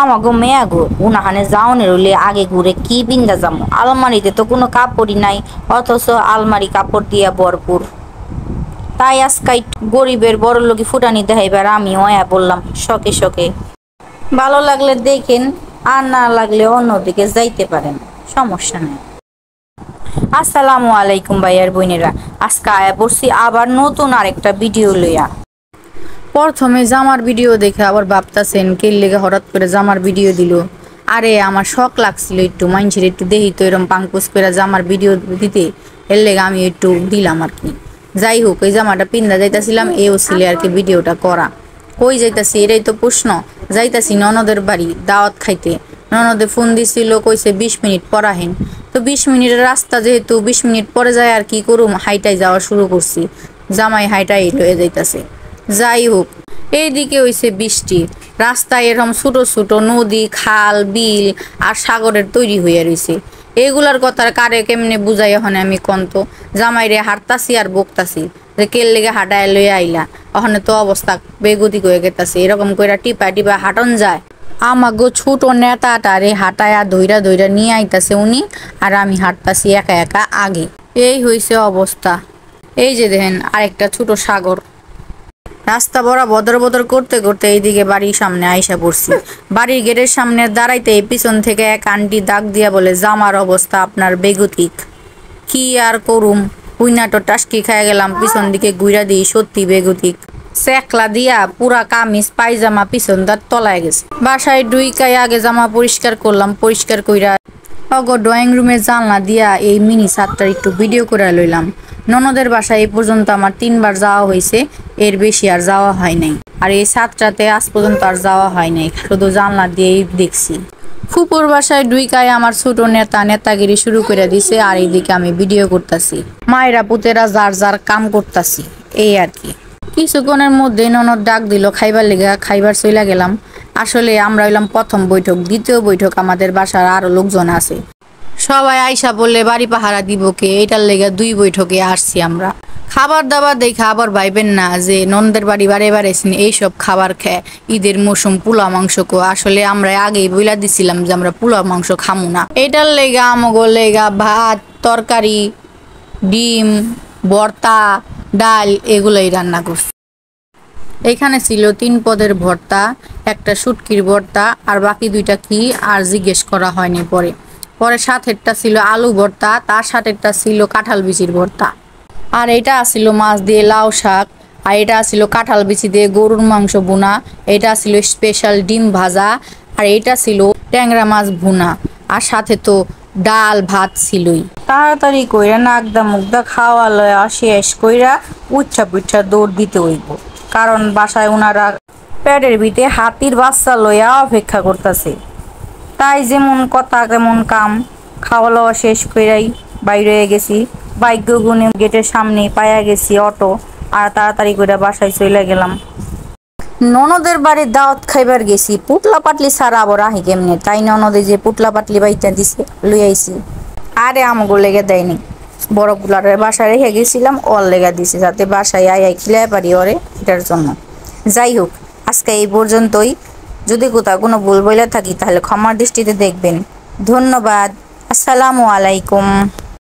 আমাগো মেয়া গো উনাহানে যাওনের হলে আগে ঘুরে কি বিন্দা যাবো, আলমারিতে তো কোনো কাপড়ই নাই, অথচ আলমারি কাপড় দিয়া ভরপুর। তাই আজকাই গরিবের বড় লোকি ফুটানি দেখাইবার আমি ওয়া বললাম শখে শখে। ভালো লাগলে দেখেন, আর না লাগলে অন্যদিকে যাইতে পারেন, সমস্যা নেই। আসসালামু আলাইকুম ভাইয়ার বোনেরা, আজকে আয়া পড়ছি আবার নতুন আরেকটা ভিডিও লইয়া। প্রথমে জামার ভিডিও দেখে আবার ভাবতাছেন কে লেগে হঠাৎ করে জামার ভিডিও দিল। আরে আমার শখ লাগছিল একটু মানুষের একটু দেখি তো এরকম পাঙ্কুস করে জামার ভিডিও দিতে, এর লেগে আমি একটু দিলাম আর কি। যাই হোক, এই জামাটা পিন্দা যাইতাছিলাম, এও ছিলে আর কি ভিডিওটা করা। কই যাইতাছি এটাই তো প্রশ্ন। যাইতাছি ননদের বাড়ি দাওয়াত খাইতে। ননদে ফোন দিছিল, কইছে 20 মিনিট পর আহেন। তো 20 মিনিটের রাস্তা যেহেতু 20 মিনিট পরে যায় আর কি করুম, হাইটাই যাওয়া শুরু করছি। জামাই হাইটাই লয়ে যাইতাছে। যাই হোক, এইদিকে হইছে বৃষ্টি, রাস্তায় এরকম ছোট ছোট নদী খাল বিল আর সাগরের তৈরি হইয়া রয়েছে। এগুলার কথা কারে কেমনে বুঝাই এখন আমি কন্ত। জামাইরে হাঁটতাছি আর বকতাছি যে কেল লেগে হাঁটায় লইয়া আইলা, ওখানে তো অবস্থা বেগতিক হয়ে গেতাছে। এরকম কইরা টিপা টিপা হাঁটন যায়। আমাগো ছোট নেতাটারে হাঁটায়া ধইরা ধইরা নিয়ে আইতাছে উনি, আর আমি হাঁটতাছি একা একা আগে। এই হইছে অবস্থা। এই যে দেখেন আরেকটা ছোট সাগর। রাস্তা বড়া বদর বদর করতে করতে এইদিকে বাড়ির সামনে আইসা পড়ছি। বাড়ির গেটের সামনে দাঁড়াইতে পিছন থেকে এক আন্টি ডাক দিয়া বলে, জামার অবস্থা আপনার বেগতিক। কি আর করুম, হুইনাটো টাস্কি খাই গেলাম, পিছন দিকে গুইরা দিই সত্যি বেগতিক। চেকলা দিয়া পুরা কামিজ পায়জামা পিছন দাঁত তলায় গেছে। বাসায় ডুইকাই আগে জামা পরিষ্কার করলাম, পরিষ্কার কইরা অগো ড্রয়িং রুমের জানলা দিয়া এই মিনি ছাদটার একটু ভিডিও করে লইলাম। ননদের বাসায় এই পর্যন্ত আমার 3 বার যাওয়া হয়েছে, এর বেশি আর যাওয়া হয় নাই। আর এই ছাদটাতে আজ পর্যন্ত আর যাওয়া হয় নাই, শুধু জানলা দিয়েই দেখছি। ফুপুর বাসায় ডুইকায় আমার ছোট নেতাগিরি শুরু করে দিছে, আর এইদিকে আমি ভিডিও করতেছি। মায়েরা পুতেরা যার যার কাম করতেছি, এই আর কি। কিছুক্ষণের মধ্যে ননদ ডাক দিল খাইবার লেগে, খাইবার চইলা গেলাম। আসলে আমরা হইলাম প্রথম বৈঠক, দ্বিতীয় বৈঠক আমাদের বাসার আরো লোকজন আছে। সবাই আইসা বললে বাড়ি পাহারা দিব কে, এটার লেগে 2 বৈঠকে আসছি আমরা। খাবার দাবার দেখে আবার ভাইবেন না যে ননদের বাড়ি বারে বারে এইসব খাবার খেয়ে ঈদের মৌসুম পোলা মাংস কো। আসলে আমরা আগেই বইলা দিছিলাম যে আমরা পোলা মাংস খামু না। এটার লেগা আমগো লেগা ভাত তরকারি ডিম ভর্তা ডাল এগুলাই রান্না করছি। এখানে ছিল 3 পদের ভর্তা, একটা শুটকির ভর্তা, আর বাকি 2টা কি আর জিজ্ঞেস করা হয়নি। পরে সাথেরটা ছিল আলু ভর্তা, তার সাথেরটা ছিল কাঁঠাল বিচির ভর্তা, আর এটা ছিল মাছ দিয়ে লাউ শাক, আর এটা ছিল কাঁঠাল বিচি দিয়ে গরুর মাংস ভুনা, এটা ছিল স্পেশাল ডিম ভাজা, আর এটা ছিল ট্যাংরা মাছ ভুনা, আর সাথে তো ডাল ভাত ছিলই। তাড়াতাড়ি কইরা নাকদা মুগদা খাওয়া লয়া শেষ কইরা উচ্ছা পুচ্ছা দৌড় দিতে হইব, কারণ বাসায় ওনারা পেটের ভিতরে হাতির বাচ্চা লইয়া অপেক্ষা করতেছে। তাই যেমন কথা তেমন কাম, খাওয়া লওয়া শেষ কইরাই বাইরে গেছি। বাইক গুনে গেটের সামনে পাইয়া গেছি অটো, আর তাড়াতাড়ি করে বাসায় চলে গেলাম। ননদের বাড়ির দাওয়াত খাইবার গেছি, পুটলা পাটলি ছাড়া আবার আহি কেমনে, তাই ননদে যে পুটলা পাটলি বাইটা দিছে লই আইছি। আরে আমগো লেগে দেয়নি, বড় গুলারের বাসায় রেখে গেছিলাম, ওর লেগে দিছে যাতে বাসায় আই খিলাই পারি ওরে, এটার জন্য। যাই হোক, আজকে এই পর্যন্তই। যদি কোথাও কোনো ভুল বইলা থাকি তাহলে ক্ষমার দৃষ্টিতে দেখবেন। ধন্যবাদ। আসসালামু আলাইকুম।